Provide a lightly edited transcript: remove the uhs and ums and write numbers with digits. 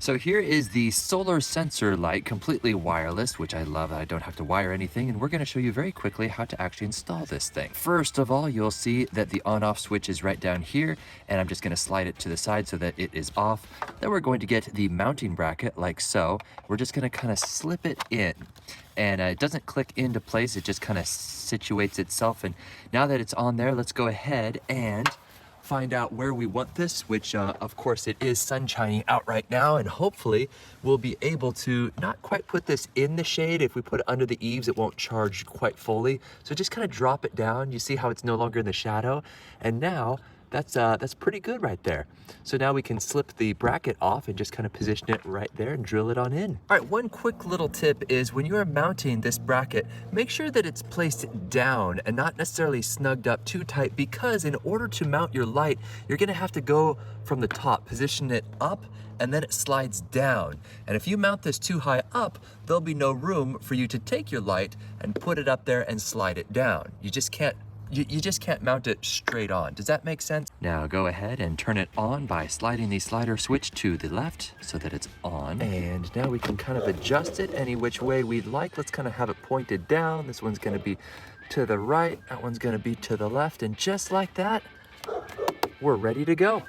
So here is the solar sensor light, completely wireless, which I love. I don't have to wire anything, and we're going to show you very quickly how to actually install this thing. First of all, you'll see that the on-off switch is right down here, and I'm just going to slide it to the side so that it is off. Then we're going to get the mounting bracket like so. We're just going to kind of slip it in, and it doesn't click into place. It just kind of situates itself, and now that it's on there, let's go ahead and find out where we want this, which of course it is sunshining out right now, and hopefully we'll be able to not quite put this in the shade. If we put it under the eaves, it won't charge quite fully. So just kind of drop it down. You see how it's no longer in the shadow, and now that's pretty good right there. So now we can slip the bracket off and just kind of position it right there and drill it on in. All right, one quick little tip is when you are mounting this bracket, make sure that it's placed down and not necessarily snugged up too tight, because in order to mount your light, you're gonna have to go from the top, position it up, and then it slides down. And if you mount this too high up, there'll be no room for you to take your light and put it up there and slide it down. You just can't mount it straight on. Does that make sense? Now go ahead and turn it on by sliding the slider switch to the left so that it's on. And now we can kind of adjust it any which way we'd like. Let's kind of have it pointed down. This one's gonna be to the right, that one's gonna be to the left, and just like that, we're ready to go.